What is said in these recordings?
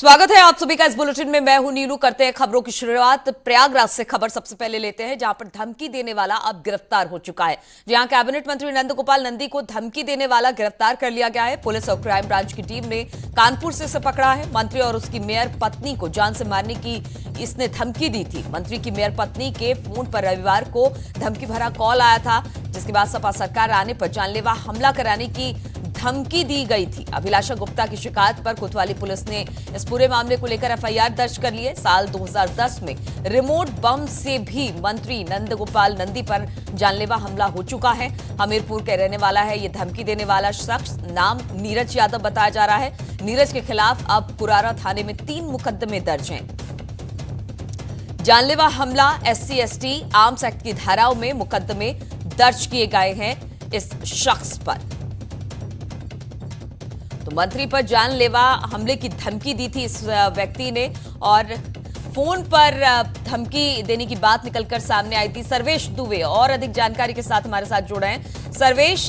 स्वागत है आप सभी का इस बुलेटिन में। मैं हूं नीलू। करते हैं खबरों की शुरुआत प्रयागराज से। खबर सबसे पहले लेते हैं जहां पर धमकी देने वाला अब गिरफ्तार हो चुका है। जहां कैबिनेट मंत्री नंदगोपाल नंदी को धमकी देने वाला गिरफ्तार कर लिया गया है। पुलिस और क्राइम ब्रांच की टीम ने कानपुर से इसे पकड़ा है। मंत्री और उसकी मेयर पत्नी को जान से मारने की इसने धमकी दी थी। मंत्री की मेयर पत्नी के फोन पर रविवार को धमकी भरा कॉल आया था, जिसके बाद सपा सरकार आने पर जानलेवा हमला कराने की धमकी दी गई थी। अभिलाषा गुप्ता की शिकायत पर कोतवाली पुलिस ने इस पूरे मामले को लेकर एफआईआर दर्ज कर ली है। साल 2010 में रिमोट बम से भी मंत्री नंदगोपाल नंदी पर जानलेवा हमला हो चुका है। हमीरपुर के रहने वाला है ये धमकी देने वाला शख्स। नाम नीरज यादव बताया जा रहा है। नीरज के खिलाफ अब कुरारा थाने में 3 मुकदमे दर्ज हैं। जानलेवा हमला, SC/ST आर्म्स एक्ट की धाराओं में मुकदमे दर्ज किए गए हैं इस शख्स पर। तो मंत्री पर जानलेवा हमले की धमकी दी थी इस व्यक्ति ने और फोन पर धमकी देने की बात निकलकर सामने आई थी। सर्वेश दुबे और अधिक जानकारी के साथ हमारे साथ जुड़े हैं। सर्वेश,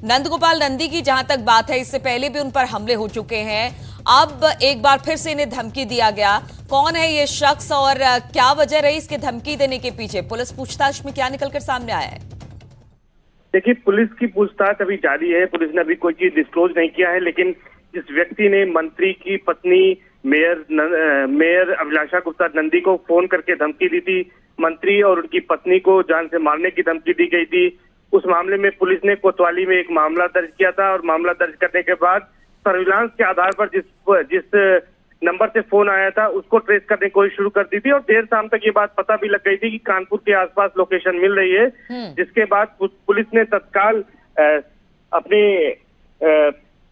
नंदगोपाल नंदी की जहां तक बात है, इससे पहले भी उन पर हमले हो चुके हैं। अब एक बार फिर से इन्हें धमकी दिया गया। कौन है ये शख्स और क्या वजह रही इसके धमकी देने के पीछे? पुलिस पूछताछ में क्या निकलकर सामने आया है? देखिए, पुलिस की पूछताछ अभी जारी है। पुलिस ने अभी कोई चीज डिस्क्लोज नहीं किया है, लेकिन जिस व्यक्ति ने मंत्री की पत्नी मेयर अभिलाषा गुप्ता नंदी को फोन करके धमकी दी थी, मंत्री और उनकी पत्नी को जान से मारने की धमकी दी गई थी, उस मामले में पुलिस ने कोतवाली में एक मामला दर्ज किया था और मामला दर्ज करने के बाद सर्विलांस के आधार पर जिस नंबर से फोन आया था उसको ट्रेस करने की कोशिश शुरू कर दी थी और देर शाम तक ये बात पता भी लग गई थी कि कानपुर के आसपास लोकेशन मिल रही है। जिसके बाद पुलिस ने तत्काल अपने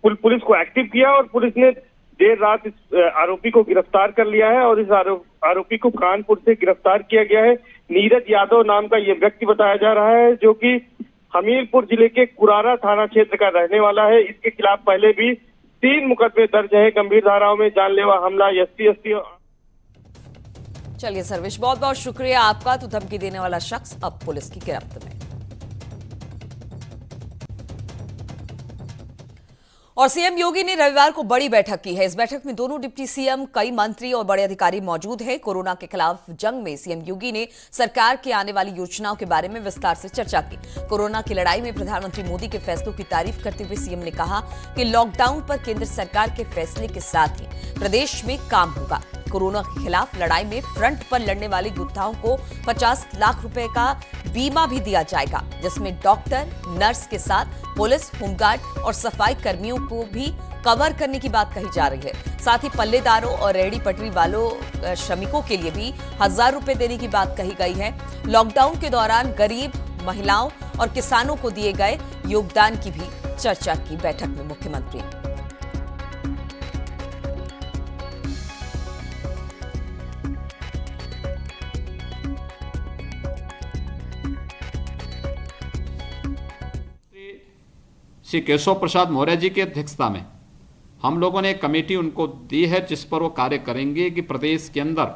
पुलिस को एक्टिव किया और पुलिस ने देर रात इस आरोपी को गिरफ्तार कर लिया है और इस आरोपी को कानपुर से गिरफ्तार किया गया है। नीरज यादव नाम का ये व्यक्ति बताया जा रहा है, जो कि हमीरपुर जिले के कुरारा थाना क्षेत्र का रहने वाला है। इसके खिलाफ पहले भी 3 मुकदमे दर्ज है गंभीर धाराओं में, जानलेवा हमला, SC/ST। चलिए सर्वेश, बहुत बहुत शुक्रिया आपका। तो धमकी देने वाला शख्स अब पुलिस की गिरफ्त में। और सीएम योगी ने रविवार को बड़ी बैठक की है। इस बैठक में दोनों डिप्टी सीएम, कई मंत्री और बड़े अधिकारी मौजूद हैं। कोरोना के खिलाफ जंग में सीएम योगी ने सरकार की आने वाली योजनाओं के बारे में विस्तार से चर्चा की। कोरोना की लड़ाई में प्रधानमंत्री मोदी के फैसलों की तारीफ करते हुए सीएम ने कहा कि लॉकडाउन पर केंद्र सरकार के फैसले के साथ ही प्रदेश में काम होगा। कोरोना के खिलाफ लड़ाई में फ्रंट पर लड़ने वाले योद्धाओं को 50 लाख रुपए का बीमा भी दिया जाएगा, जिसमें डॉक्टर, नर्स के साथ पुलिस, होमगार्ड और सफाई कर्मियों को भी कवर करने की बात कही जा रही है। साथ ही पल्लेदारों और रेहड़ी पटरी वालों श्रमिकों के लिए भी 1000 रुपए देने की बात कही गई है। लॉकडाउन के दौरान गरीब, महिलाओं और किसानों को दिए गए योगदान की भी चर्चा की बैठक में मुख्यमंत्री। श्री केशव प्रसाद मौर्य जी की अध्यक्षता में हम लोगों ने एक कमेटी उनको दी है, जिस पर वो कार्य करेंगे कि प्रदेश के अंदर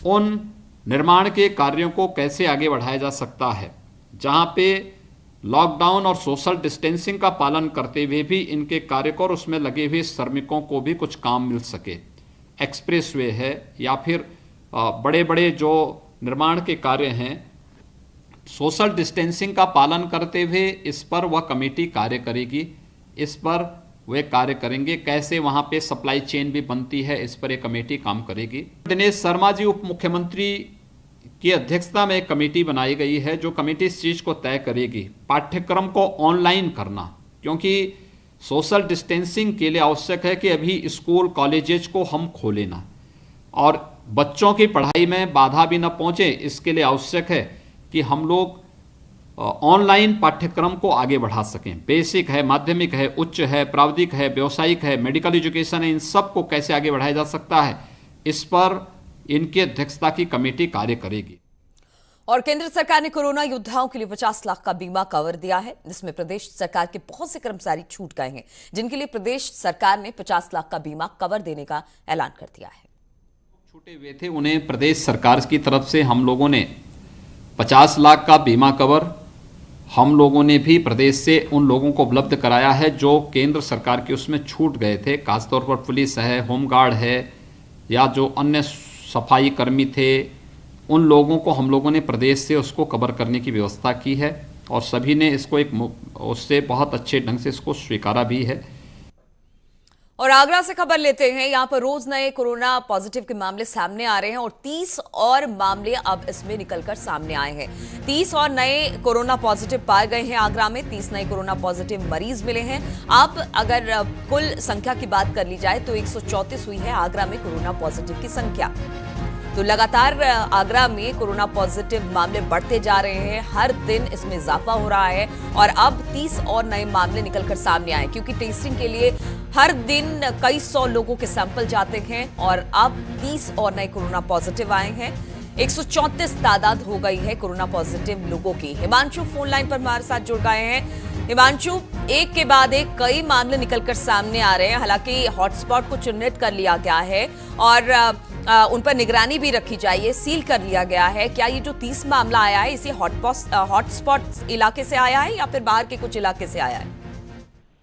उन निर्माण के कार्यों को कैसे आगे बढ़ाया जा सकता है, जहां पे लॉकडाउन और सोशल डिस्टेंसिंग का पालन करते हुए भी इनके कार्य को और उसमें लगे हुए श्रमिकों को भी कुछ काम मिल सके। एक्सप्रेसवे है या फिर बड़े बड़े जो निर्माण के कार्य हैं, सोशल डिस्टेंसिंग का पालन करते हुए इस पर वह कमेटी कार्य करेगी। इस पर वे कार्य करेंगे, कैसे वहां पे सप्लाई चेन भी बनती है, इस पर एक कमेटी काम करेगी। दिनेश शर्मा जी उप मुख्यमंत्री की अध्यक्षता में एक कमेटी बनाई गई है, जो कमेटी इस चीज को तय करेगी पाठ्यक्रम को ऑनलाइन करना, क्योंकि सोशल डिस्टेंसिंग के लिए आवश्यक है कि अभी स्कूल कॉलेजेस को हम खोलें ना और बच्चों की पढ़ाई में बाधा भी न पहुंचे। इसके लिए आवश्यक है कि हम लोग ऑनलाइन पाठ्यक्रम को आगे बढ़ा सकें। बेसिक है, माध्यमिक है, उच्च है, प्राविधिक है, व्यावसायिक है, मेडिकल एजुकेशन है, इन सब को कैसे आगे बढ़ाया जा सकता है, इस पर इनकी अध्यक्षता की कमेटी कार्य करेगी। और केंद्र सरकार ने कोरोना योद्धाओं के लिए 50 लाख का बीमा कवर दिया है, जिसमें प्रदेश सरकार के बहुत से कर्मचारी छूट गए हैं, जिनके लिए प्रदेश सरकार ने 50 लाख का बीमा कवर देने का ऐलान कर दिया है। छूटे हुए थे, उन्हें प्रदेश सरकार की तरफ से हम लोगों ने 50 लाख का बीमा कवर हम लोगों ने भी प्रदेश से उन लोगों को उपलब्ध कराया है जो केंद्र सरकार के उसमें छूट गए थे, खासतौर पर पुलिस है, होमगार्ड है, या जो अन्य सफाई कर्मी थे, उन लोगों को हम लोगों ने प्रदेश से उसको कवर करने की व्यवस्था की है और सभी ने इसको उससे बहुत अच्छे ढंग से इसको स्वीकारा भी है। और आगरा से खबर लेते हैं। यहां पर रोज नए कोरोना पॉजिटिव के मामले सामने आ रहे हैं और 30 और मामले अब इसमें निकलकर सामने आए हैं। 30 और नए कोरोना पॉजिटिव पाए गए हैं आगरा में। 30 नए कोरोना पॉजिटिव मरीज मिले हैं। अब अगर कुल संख्या की बात कर ली जाए तो 134 हुई है आगरा में कोरोना पॉजिटिव की संख्या। तो लगातार आगरा में कोरोना पॉजिटिव मामले बढ़ते जा रहे हैं, हर दिन इसमें इजाफा हो रहा है और अब 30 और नए मामले निकलकर सामने आए, क्योंकि टेस्टिंग के लिए हर दिन कई सौ लोगों के सैंपल जाते हैं और अब 30 और नए कोरोना पॉजिटिव आए हैं। 134 तादाद हो गई है कोरोना पॉजिटिव लोगों की। हिमांशु फोन लाइन पर हमारे साथ जुड़ गए हैं। हिमांशु, एक के बाद एक कई मामले निकलकर सामने आ रहे हैं। हालांकि हॉटस्पॉट को चिन्हित कर लिया गया है और उन पर निगरानी भी रखी जाए, सील कर लिया गया है। क्या ये जो 30 मामला आया है इसी हॉटस्पॉट इलाके से आया है या फिर बाहर के कुछ इलाके से आया है?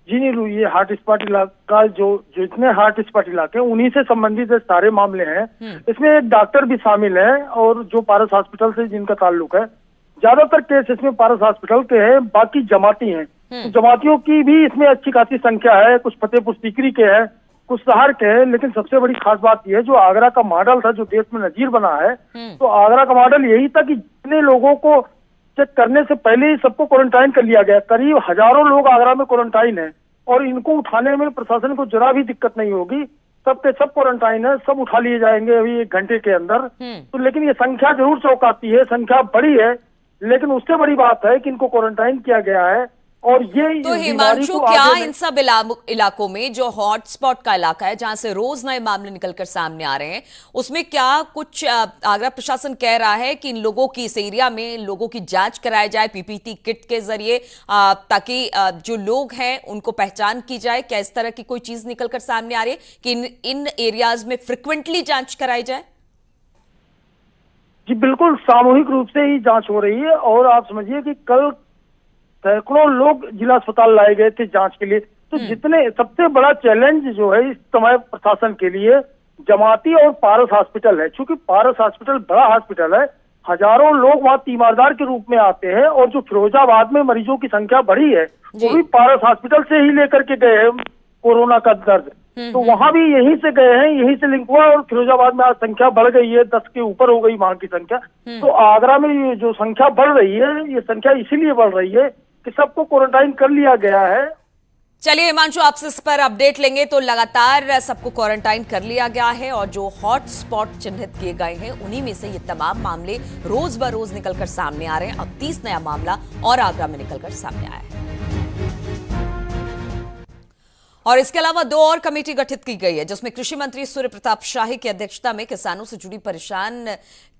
जी नीलू, ये हॉटस्पॉट इलाका जो जितने हॉटस्पॉट इलाके हैं उन्हीं से संबंधित सारे मामले हैं। इसमें एक डॉक्टर भी शामिल है और जो पारस हॉस्पिटल से जिनका ताल्लुक है। ज्यादातर केस इसमें पारस हॉस्पिटल के हैं, बाकी जमाती हैं। तो जमातियों की भी इसमें अच्छी खासी संख्या है। कुछ फतेहपुर सीकरी के हैं, कुछ शहर के हैं। लेकिन सबसे बड़ी खास बात यह है, जो आगरा का मॉडल था, जो देश में नजीर बना है, तो आगरा का मॉडल यही था कि जितने लोगों को चेक करने से पहले ही सबको क्वारंटाइन कर लिया गया। करीब हजारों लोग आगरा में क्वारंटाइन है और इनको उठाने में प्रशासन को जरा भी दिक्कत नहीं होगी। सबके सब क्वारंटाइन है, सब उठा लिए जाएंगे अभी 1 घंटे के अंदर। तो लेकिन ये संख्या जरूर चौंकाती है, संख्या बड़ी है, लेकिन उससे बड़ी बात है कि इनको क्वारंटाइन किया गया है। और ये तो हिमांशु, क्या इन सब इलाकों में जो हॉटस्पॉट का इलाका है, जहां से रोज नए मामले निकलकर सामने आ रहे हैं, उसमें क्या कुछ आगरा प्रशासन कह रहा है कि इन लोगों की, इस एरिया में लोगों की जांच कराई जाए पीपीटी किट के जरिए, ताकि जो लोग हैं उनको पहचान की जाए? क्या इस तरह की कोई चीज निकलकर सामने आ रही है कि इन एरियाज में फ्रिक्वेंटली जांच कराई जाए? जी बिल्कुल, सामूहिक रूप से ही जांच हो रही है। और आप समझिए कि कल सैकड़ों लोग जिला अस्पताल लाए गए थे जांच के लिए। तो जितने सबसे बड़ा चैलेंज जो है इस समय प्रशासन के लिए जमाती और पारस हॉस्पिटल है। क्योंकि पारस हॉस्पिटल बड़ा हॉस्पिटल है, हजारों लोग वहाँ तीमारदार के रूप में आते हैं और जो फिरोजाबाद में मरीजों की संख्या बढ़ी है वो भी पारस हॉस्पिटल से ही लेकर के गए हैं कोरोना का दर्द। तो वहां भी यहीं से गए हैं, यहीं से लिंक हुआ और फिरोजाबाद में आज संख्या बढ़ गई है, 10 के ऊपर हो गई वहां की संख्या। तो आगरा में ये जो संख्या बढ़ रही है, ये संख्या इसीलिए बढ़ रही है कि सबको क्वारंटाइन कर लिया गया है। चलिए हिमांशु, आपसे इस पर अपडेट लेंगे। तो लगातार सबको क्वारंटाइन कर लिया गया है और जो हॉट स्पॉट चिन्हित किए गए हैं उन्हीं में से ये तमाम मामले रोज ब रोज निकलकर सामने आ रहे हैं। अब 30 नया मामला और आगरा में निकलकर सामने आया है। और इसके अलावा 2 और कमेटी गठित की गई है, जिसमें कृषि मंत्री सूर्य प्रताप शाही की अध्यक्षता में किसानों से जुड़ी परेशान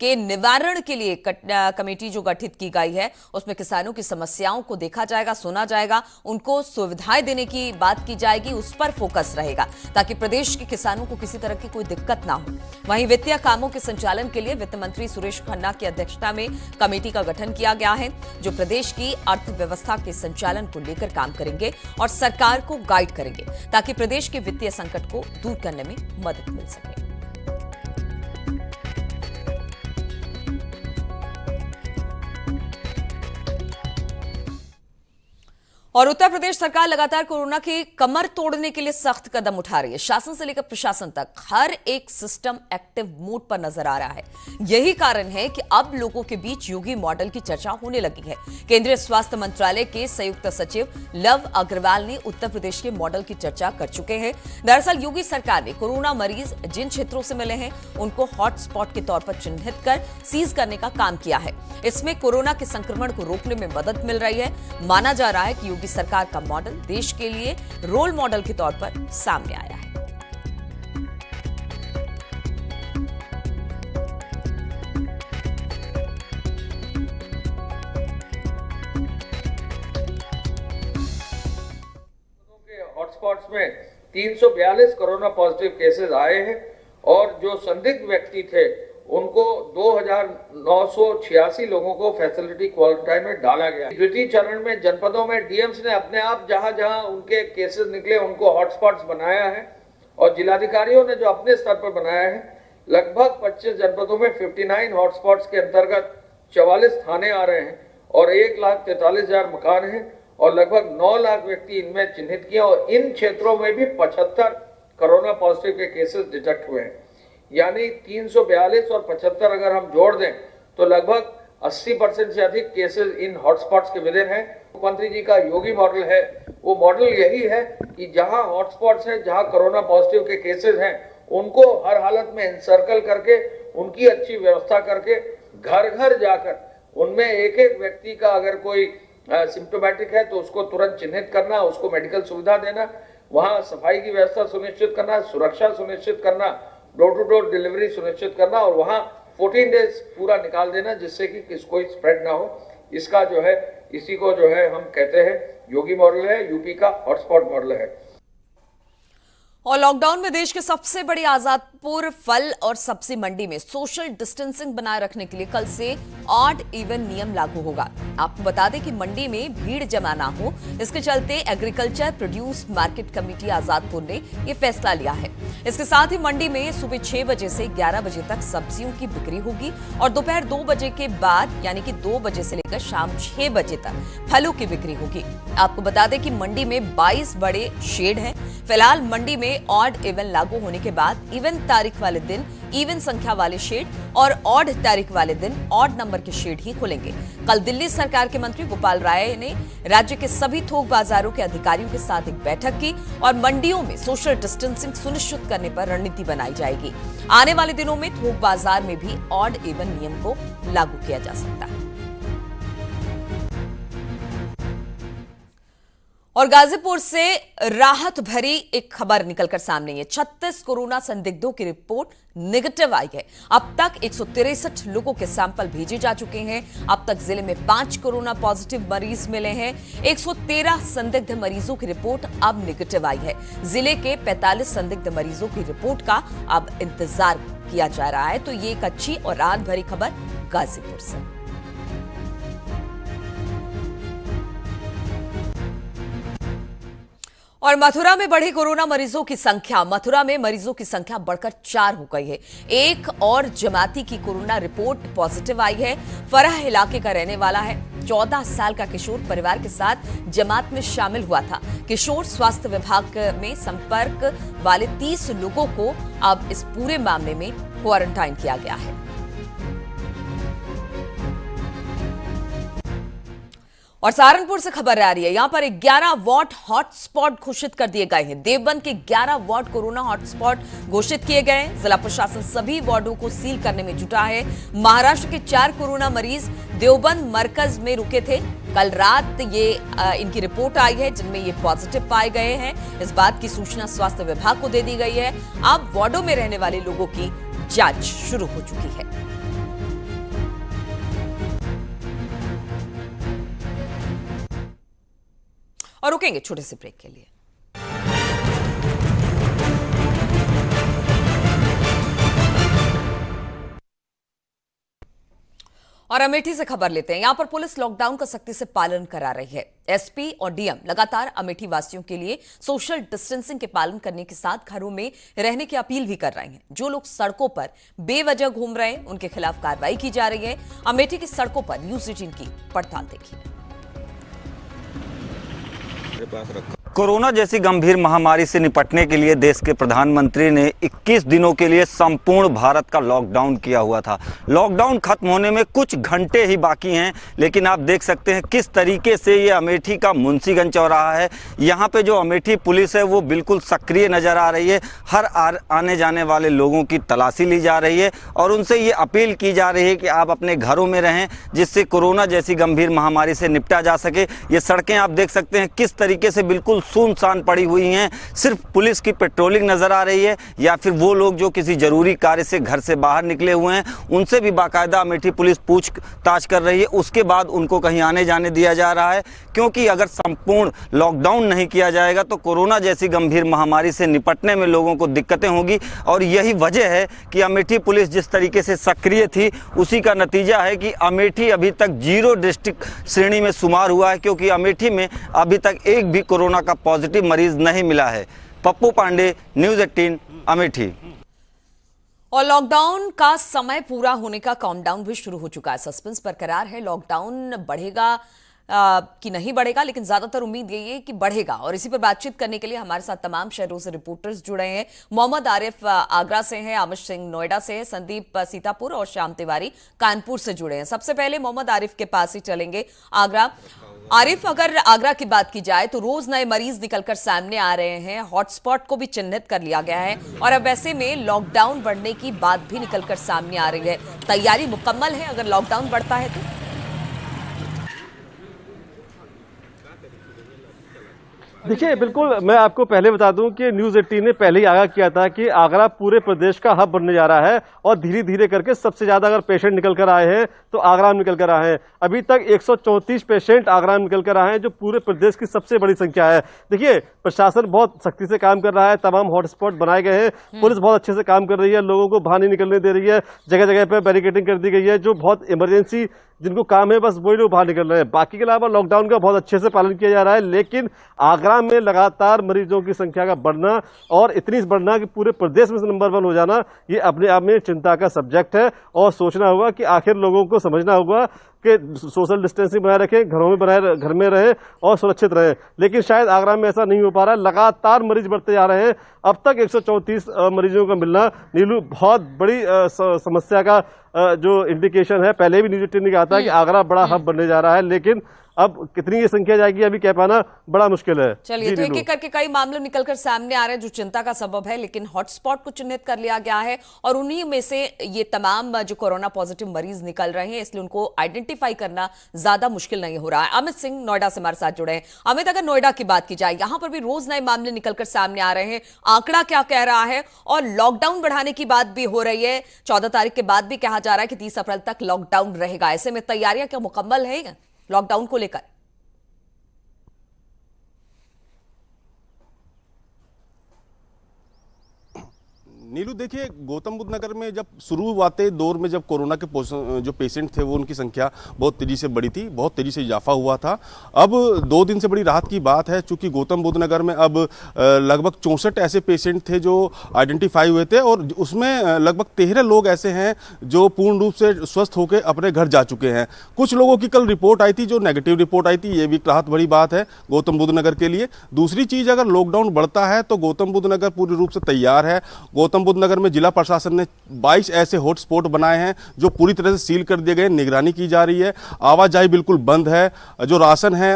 के निवारण के लिए कमेटी जो गठित की गई है, उसमें किसानों की समस्याओं को देखा जाएगा, सुना जाएगा, उनको सुविधाएं देने की बात की जाएगी, उस पर फोकस रहेगा ताकि प्रदेश के किसानों को किसी तरह की कोई दिक्कत ना हो। वहीं वित्तीय कामों के संचालन के लिए वित्त मंत्री सुरेश खन्ना की अध्यक्षता में कमेटी का गठन किया गया है, जो प्रदेश की अर्थव्यवस्था के संचालन को लेकर काम करेंगे और सरकार को गाइड करेंगे ताकि प्रदेश के वित्तीय संकट को दूर करने में मदद मिल सके। और उत्तर प्रदेश सरकार लगातार कोरोना की कमर तोड़ने के लिए सख्त कदम उठा रही है। शासन से लेकर प्रशासन तक हर एक सिस्टम एक्टिव मोड पर नजर आ रहा है। यही कारण है कि अब लोगों के बीच योगी मॉडल की चर्चा होने लगी है। केंद्रीय स्वास्थ्य मंत्रालय के संयुक्त सचिव लव अग्रवाल ने उत्तर प्रदेश के मॉडल की चर्चा कर चुके हैं। दरअसल योगी सरकार ने कोरोना मरीज जिन क्षेत्रों से मिले हैं उनको हॉटस्पॉट के तौर पर चिन्हित कर सीज करने का काम किया है। इसमें कोरोना के संक्रमण को रोकने में मदद मिल रही है। माना जा रहा है कि योगी सरकार का मॉडल देश के लिए रोल मॉडल के तौर पर सामने आया है। हॉटस्पॉट्स में 342 कोरोना पॉजिटिव केसेस आए हैं और जो संदिग्ध व्यक्ति थे उनको 2,986 लोगों को फैसिलिटी क्वारंटाइन में डाला गया। द्वितीय चरण में जनपदों में डीएम्स ने अपने आप जहां उनके केसेस निकले उनको हॉटस्पॉट्स बनाया है और जिलाधिकारियों ने जो अपने स्तर पर बनाया है, लगभग 25 जनपदों में 59 हॉटस्पॉट्स के अंतर्गत 44 थाने आ रहे हैं और 1,43,000 मकान हैं और लगभग 9 लाख व्यक्ति इनमें चिन्हित किए और इन क्षेत्रों में भी 75 कोरोना पॉजिटिव के केसेस डिटेक्ट हुए हैं। यानी 342 और 75 अगर हम जोड़ दें तो लगभग 80% से अधिक केसेस इन हॉटस्पॉट्स के विदिन है। मुख्यमंत्री जी का योगी मॉडल है, वो मॉडल यही है कि जहां हॉटस्पॉट्स हैं, जहां कोरोना पॉजिटिव के केसेस हैं, उनको हर हालत में एनसर्कल करके उनकी अच्छी व्यवस्था करके घर घर जाकर उनमें एक एक व्यक्ति का अगर कोई सिम्टोमेटिक है तो उसको तुरंत चिन्हित करना, उसको मेडिकल सुविधा देना, वहां सफाई की व्यवस्था सुनिश्चित करना, सुरक्षा सुनिश्चित करना, डोर टू डोर डिलीवरी सुनिश्चित करना और वहां 14 डेज पूरा निकाल देना जिससे कि कोई स्प्रेड ना हो। इसका जो है, इसी को जो है हम कहते हैं योगी मॉडल है, यूपी का हॉटस्पॉट मॉडल है। और लॉकडाउन में देश के सबसे बड़ी आजादपुर फल और सब्जी मंडी में सोशल डिस्टेंसिंग बनाए रखने के लिए कल से ऑड इवन नियम लागू होगा। आपको बता दें कि मंडी में भीड़ जमा ना हो, इसके चलते agriculture produce market committee Azadpur ने यह फैसला लिया है। इसके साथ ही मंडी में सुबह 6 बजे से 11 बजे तक सब्जियों की बिक्री होगी और दोपहर 2 बजे के बाद यानी कि 2 बजे से लेकर शाम 6 बजे तक फलों की बिक्री होगी। आपको बता दें कि मंडी में 22 बड़े शेड हैं। फिलहाल मंडी में ऑड इवन लागू होने के बाद इवन तारीख वाले दिन इवन संख्या वाले शेड और ऑड तारीख वाले दिन ऑड नंबर के शेड ही खुलेंगे। कल दिल्ली सरकार के मंत्री गोपाल राय ने राज्य के सभी थोक बाजारों के अधिकारियों के साथ एक बैठक की और मंडियों में सोशल डिस्टेंसिंग सुनिश्चित करने पर रणनीति बनाई जाएगी। आने वाले दिनों में थोक बाजार में भी ऑड इवन नियम को लागू किया जा सकता है। और गाजीपुर से राहत भरी एक खबर निकलकर सामने है। 36 कोरोना संदिग्धों की रिपोर्ट नेगेटिव आई है। अब तक 163 लोगों के सैंपल भेजे जा चुके हैं। अब तक जिले में 5 कोरोना पॉजिटिव मरीज मिले हैं। 113 संदिग्ध मरीजों की रिपोर्ट अब नेगेटिव आई है। जिले के 45 संदिग्ध मरीजों की रिपोर्ट का अब इंतजार किया जा रहा है। तो ये एक अच्छी और राहत भरी खबर गाजीपुर से। और मथुरा में बढ़ी कोरोना मरीजों की संख्या। मथुरा में मरीजों की संख्या बढ़कर 4 हो गई है। एक और जमाती की कोरोना रिपोर्ट पॉजिटिव आई है। फरह इलाके का रहने वाला है। 14 साल का किशोर परिवार के साथ जमात में शामिल हुआ था। किशोर स्वास्थ्य विभाग में संपर्क वाले 30 लोगों को अब इस पूरे मामले में क्वारंटाइन किया गया है। और सहारनपुर से खबर आ रही है। यहां पर 11 वार्ड हॉटस्पॉट घोषित कर दिए गए हैं। देवबंद के 11 वार्ड कोरोना हॉटस्पॉट घोषित किए गए हैं। जिला प्रशासन सभी वार्डों को सील करने में जुटा है। महाराष्ट्र के 4 कोरोना मरीज देवबंद मरकज में रुके थे। कल रात ये इनकी रिपोर्ट आई है जिनमें ये पॉजिटिव पाए गए हैं। इस बात की सूचना स्वास्थ्य विभाग को दे दी गई है। अब वार्डों में रहने वाले लोगों की जांच शुरू हो चुकी है। और रुकेंगे छोटे से ब्रेक के लिए। और अमेठी से खबर लेते हैं। यहां पर पुलिस लॉकडाउन का सख्ती से पालन करा रही है। एसपी और डीएम लगातार अमेठी वासियों के लिए सोशल डिस्टेंसिंग के पालन करने के साथ घरों में रहने की अपील भी कर रहे हैं। जो लोग सड़कों पर बेवजह घूम रहे हैं उनके खिलाफ कार्रवाई की जा रही है। अमेठी की सड़कों पर न्यूज 18 की पड़ताल देखिए। कोरोना जैसी गंभीर महामारी से निपटने के लिए देश के प्रधानमंत्री ने 21 दिनों के लिए संपूर्ण भारत का लॉकडाउन किया हुआ था। लॉकडाउन खत्म होने में कुछ घंटे ही बाकी हैं, लेकिन आप देख सकते हैं किस तरीके से ये अमेठी का मुंशीगंज चौराहा है। यहाँ पे जो अमेठी पुलिस है वो बिल्कुल सक्रिय नज़र आ रही है। हर आने जाने वाले लोगों की तलाशी ली जा रही है और उनसे ये अपील की जा रही है कि आप अपने घरों में रहें, जिससे कोरोना जैसी गंभीर महामारी से निपटा जा सके। ये सड़कें आप देख सकते हैं किस तरीके से बिल्कुल सुनसान पड़ी हुई हैं। सिर्फ पुलिस की पेट्रोलिंग नजर आ रही है या फिर वो लोग जो किसी जरूरी कार्य से घर से बाहर निकले हुए हैं उनसे भी बाकायदा अमेठी पुलिस पूछताछ कर रही है। उसके बाद उनको कहीं आने जाने दिया जा रहा है, क्योंकि अगर संपूर्ण लॉकडाउन नहीं किया जाएगा तो कोरोना जैसी गंभीर महामारी से निपटने में लोगों को दिक्कतें होंगी। और यही वजह है कि अमेठी पुलिस जिस तरीके से सक्रिय थी उसी का नतीजा है कि अमेठी अभी तक 0 डिस्ट्रिक्ट श्रेणी में शुमार हुआ है, क्योंकि अमेठी में अभी तक एक भी कोरोना का पॉजिटिव मरीज नहीं मिला है। पप्पू पांडे, न्यूज़ 18, अमेठी। और लॉकडाउन का समय पूरा होने का काउंटडाउन भी शुरू हो चुका है। सस्पेंस बरकरार है, लॉकडाउन बढ़ेगा कि नहीं बढ़ेगा, लेकिन ज्यादातर उम्मीद यही है कि बढ़ेगा। और इसी पर बातचीत करने के लिए हमारे साथ तमाम शहरों से रिपोर्टर्स जुड़े हैं। मोहम्मद आरिफ आगरा से हैं, अमित सिंह नोएडा से हैं, संदीप सीतापुर और श्याम तिवारी कानपुर से जुड़े हैं। सबसे पहले मोहम्मद आरिफ के पास ही चलेंगे, आगरा। आरिफ, अगर आगरा की बात की जाए तो रोज नए मरीज निकलकर सामने आ रहे हैं, हॉटस्पॉट को भी चिन्हित कर लिया गया है और अब ऐसे में लॉकडाउन बढ़ने की बात भी निकलकर सामने आ रही है। तैयारी मुकम्मल है अगर लॉकडाउन बढ़ता है तो? देखिए, बिल्कुल मैं आपको पहले बता दूं कि न्यूज़ 18 ने पहले ही आगाह किया था कि आगरा पूरे प्रदेश का हब बनने जा रहा है और धीरे धीरे करके सबसे ज्यादा अगर पेशेंट निकल कर आए हैं तो आगरा में निकल कर आए हैं। अभी तक 134 पेशेंट आगरा में निकल कर आए हैं, जो पूरे प्रदेश की सबसे बड़ी संख्या है। देखिए, प्रशासन बहुत सख्ती से काम कर रहा है, तमाम हॉटस्पॉट बनाए गए हैं, पुलिस बहुत अच्छे से काम कर रही है, लोगों को बाहर नहीं निकलने दे रही है, जगह जगह पर बैरिकेडिंग कर दी गई है। जो बहुत इमरजेंसी जिनको काम है बस वही लोग बाहर निकल रहे हैं, बाकी के अलावा लॉकडाउन का बहुत अच्छे से पालन किया जा रहा है। लेकिन आगरा में लगातार मरीजों की संख्या का बढ़ना और इतनी बढ़ना कि पूरे प्रदेश में से नंबर 1 हो जाना, ये अपने आप में चिंता का सब्जेक्ट है। और सोचना होगा कि आखिर लोगों को समझना होगा कि सोशल डिस्टेंसिंग बनाए रखें, घरों में घर में रहें और सुरक्षित रहें। लेकिन शायद आगरा में ऐसा नहीं हो पा रहा है, लगातार मरीज बढ़ते जा रहे हैं। अब तक 134 मरीजों का मिलना नीलू बहुत बड़ी समस्या का जो इंडिकेशन है। पहले भी न्यूज़ 18 ने कहा था कि आगरा बड़ा हब बनने जा रहा है, लेकिन अब कितनी ये संख्या जाएगी अभी कह पाना बड़ा मुश्किल है। चलिए, तो एक एक करके कई मामले निकलकर सामने आ रहे हैं जो चिंता का सबब है, लेकिन हॉटस्पॉट को चिन्हित कर लिया गया है और उन्हीं में से ये तमाम जो कोरोना पॉजिटिव मरीज निकल रहे हैं, इसलिए उनको आइडेंटिफाई करना ज्यादा मुश्किल नहीं हो रहा है। अमित सिंह नोएडा से हमारे साथ जुड़े हैं। अमित, अगर नोएडा की बात की जाए, यहां पर भी रोज नए मामले निकलकर सामने आ रहे हैं, आंकड़ा क्या कह रहा है? और लॉकडाउन बढ़ाने की बात भी हो रही है, 14 तारीख के बाद भी कहा जा रहा है कि 30 अप्रैल तक लॉकडाउन रहेगा। ऐसे में तैयारियां क्या मुकम्मल है लॉकडाउन को लेकर? नीलू, देखिए, गौतम बुद्ध नगर में जब शुरुआती दौर में जब कोरोना के जो पेशेंट थे वो उनकी संख्या बहुत तेजी से बढ़ी थी, बहुत तेजी से इजाफा हुआ था। अब 2 दिन से बड़ी राहत की बात है, चूंकि गौतम बुद्ध नगर में अब लगभग 64 ऐसे पेशेंट थे जो आइडेंटिफाई हुए थे और उसमें लगभग 13 लोग ऐसे हैं जो पूर्ण रूप से स्वस्थ होकर अपने घर जा चुके हैं। कुछ लोगों की कल रिपोर्ट आई थी जो नेगेटिव रिपोर्ट आई थी, ये भी राहत बड़ी बात है गौतम बुद्ध नगर के लिए। दूसरी चीज़, अगर लॉकडाउन बढ़ता है तो गौतम बुद्ध नगर पूरी रूप से तैयार है। गौतम बुद्ध नगर में जिला प्रशासन ने 22 ऐसे हॉटस्पॉट बनाए हैं जो पूरी तरह से सील कर दिए गए, निगरानी की जा रही है, आवाजाही बिल्कुल बंद है, जो राशन है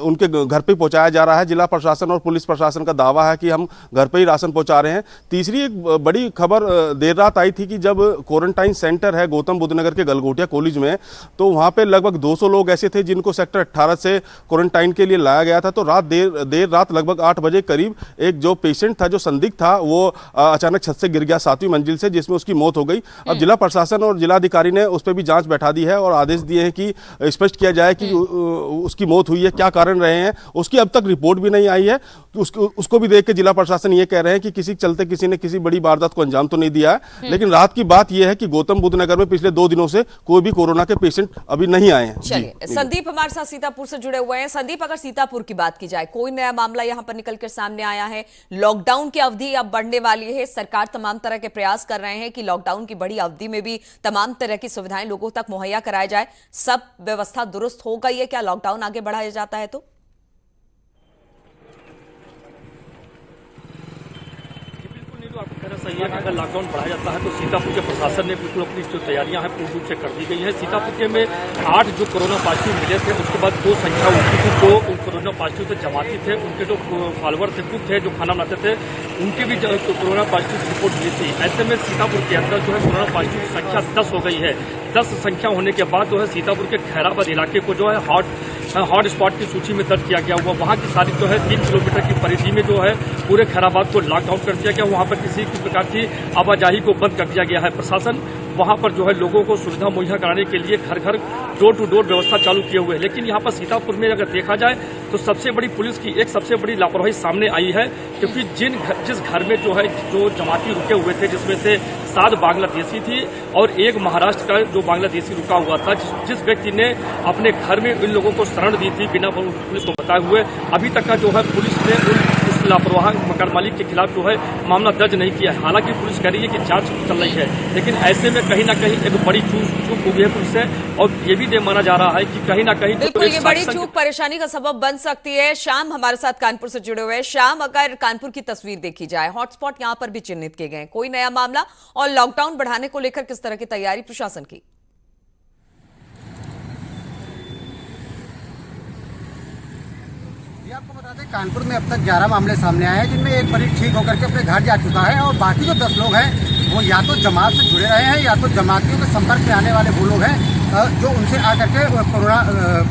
उनके घर पे पहुंचाया जा रहा है। जिला प्रशासन और पुलिस प्रशासन का दावा है कि हम घर पे ही राशन पहुंचा रहे हैं। तीसरी एक बड़ी खबर देर रात आई थी कि जब क्वारंटाइन सेंटर है गौतम बुद्ध नगर के गलगोटिया कॉलेज में, तो वहां पे लगभग 200 लोग ऐसे थे जिनको सेक्टर 18 से क्वारंटाइन के लिए लाया गया था। तो देर रात लगभग 8 बजे करीब एक जो पेशेंट था, जो संदिग्ध था, वो अचानक छत से गिर गया 7वीं मंजिल से, जिसमें उसकी मौत हो गई। अब जिला प्रशासन और जिलाधिकारी ने उस पर भी जांच बैठा दी है और आदेश दिए हैं कि स्पष्ट किया जाए कि उसकी मौत हुई है, क्या कारण रहे हैं। उसकी अब तक रिपोर्ट भी नहीं आई है। उसको भी देख के जिला प्रशासन ये कह रहे हैं कि किसी चलते किसी ने किसी बड़ी वारदात को अंजाम तो नहीं दिया है। लेकिन रात की बात यह है कि गौतम बुद्ध नगर में पिछले 2 दिनों से कोई भी कोरोना के पेशेंट अभी नहीं आए हैं। चलिए, संदीप हमारे साथ सीतापुर से जुड़े हुए हैं। संदीप, अगर सीतापुर की बात की जाए, कोई नया मामला यहां पर निकल कर सामने आया है? लॉकडाउन की अवधि अब बढ़ने वाली है, सरकार तमाम तरह के प्रयास कर रहे हैं कि लॉकडाउन की बड़ी अवधि में भी तमाम तरह की सुविधाएं लोगों तक मुहैया कराया जाए। सब व्यवस्था दुरुस्त हो गई है क्या लॉकडाउन आगे बढ़ाया जाता है तो? आपका कहना सही है कि अगर लॉकडाउन बढ़ाया जाता है तो सीतापुर के प्रशासन ने बिल्कुल अपनी जो तैयारियां हैं पूर्ण रूप से कर दी गई है। सीतापुर के में 8 जो कोरोना पॉजिटिव मिले थे, उसके बाद 2 संख्या उनकी थी, 2 कोरोना पॉजिटिव से जमाती थे, उनके जो फॉलोअर थे, कुक थे जो खाना बनाते थे, उनकी भी कोरोना पॉजिटिव रिपोर्ट मिली थी। ऐसे में सीतापुर के अंदर जो है कोरोना पॉजिटिव की संख्या 10 हो गई है। 10 संख्या होने के बाद जो है सीतापुर के खैराबाद इलाके को जो है हॉट हॉट स्पॉट की सूची में दर्ज किया गया हुआ। वहां की सारी जो है 3 किलोमीटर की परिधि में जो है पूरे खैराबाद को लॉकडाउन कर दिया गया। वहां पर किसी भी प्रकार की आवाजाही को बंद कर दिया गया है। प्रशासन वहां पर जो है लोगों को सुविधा मुहैया कराने के लिए घर घर डोर टू डोर व्यवस्था चालू किए हुए है। लेकिन यहाँ पर सीतापुर में अगर देखा जाए तो सबसे बड़ी पुलिस की एक सबसे बड़ी लापरवाही सामने आई है, क्योंकि जिस घर में जो है जो जमाती रुके हुए थे, जिसमें से 7 बांग्लादेशी थी और एक महाराष्ट्र का जो बांग्लादेशी रुका हुआ था, जिस व्यक्ति ने अपने घर में इन लोगों को शरण दी थी बिना पुलिस को बताए हुए, अभी तक का जो है पुलिस ने उस लापरवाह मकान मालिक के खिलाफ जो है मामला दर्ज नहीं किया है। हालांकि पुलिस कह रही है कि जांच चल रही है, लेकिन ऐसे में कहीं ना कहीं एक बड़ी चूक हुई है पुलिस से, और ये भी माना जा रहा है कि कहीं ना कहीं बिल्कुल ये बड़ी चूक परेशानी का सबब बन सकती है। श्याम हमारे साथ कानपुर से जुड़े हुए हैं। श्याम, अगर कानपुर की तस्वीर देखी जाए, हॉटस्पॉट यहां पर भी चिन्हित किए गए, कोई नया मामला, और लॉकडाउन बढ़ाने को लेकर किस तरह की तैयारी प्रशासन की? आपको बता दें, कानपुर में अब तक 11 मामले सामने आए हैं, जिनमें एक मरीज ठीक होकर के अपने घर जा चुका है, और बाकी जो 10 लोग हैं वो या तो जमात से जुड़े रहे हैं या तो जमातियों के संपर्क में आने वाले वो लोग हैं जो उनसे आकर के कोरोना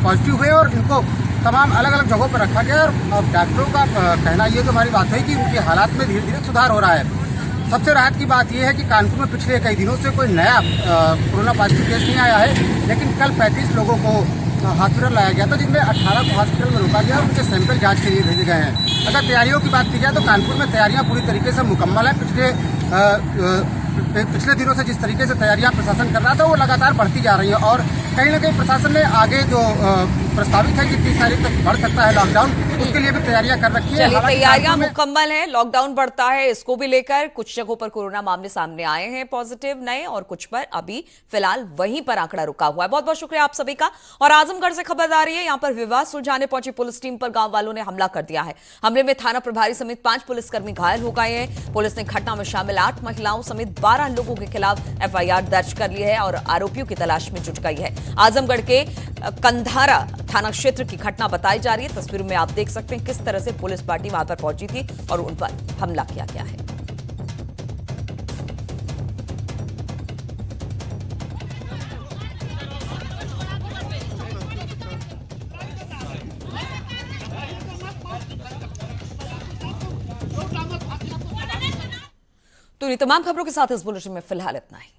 पॉजिटिव हुए, और इनको तमाम अलग अलग जगहों पर रखा गया। और डॉक्टरों का कहना ये तो हमारी बात है कि उनके हालात में धीरे धीरे सुधार हो रहा है। सबसे राहत की बात यह है कि कानपुर में पिछले कई दिनों से कोई नया कोरोना पॉजिटिव केस नहीं आया है, लेकिन कल 35 लोगों को हॉस्पिटल लाया गया था, जिनमें 18 को हॉस्पिटल में रोका गया और उनके सैंपल जांच के लिए भेजे गए हैं। अगर तैयारियों की बात की जाए तो कानपुर में तैयारियां पूरी तरीके से मुकम्मल है। पिछले दिनों से जिस तरीके से तैयारियां प्रशासन कर रहा था वो लगातार बढ़ती जा रही है, और कहीं ना कहीं प्रशासन ने आगे जो प्रस्तावित है कि 30 तारीख तक बढ़ सकता है लॉकडाउन, उसके लिए भी तैयारियां कर रखी है। तैयारियां मुकम्मल हैं, लॉकडाउन बढ़ता है, इसको भी लेकर कुछ जगहों पर कोरोना मामले सामने आए हैं पॉजिटिव नए, और कुछ पर अभी फिलहाल वहीं पर आंकड़ा रुका हुआ है। बहुत बहुत शुक्रिया आप सभी का। और आजमगढ़ से खबर आ रही है, यहां पर विवाद सुलझाने पहुंची पुलिस टीम पर गांव वालों ने हमला कर दिया है। हमले में थाना प्रभारी समेत 5 पुलिसकर्मी घायल हो गए हैं। पुलिस ने घटना में शामिल 8 महिलाओं समेत 12 लोगों के खिलाफ FIR दर्ज कर ली है और आरोपियों की तलाश में जुट गई है। आजमगढ़ के कंधारा थाना क्षेत्र की घटना बताई जा रही है। तस्वीरों में आप देख सकते हैं किस तरह से पुलिस पार्टी वहां पर पहुंची थी और उन पर हमला किया गया है। तो ये तमाम खबरों के साथ इस बुलेटिन में फिलहाल इतना ही।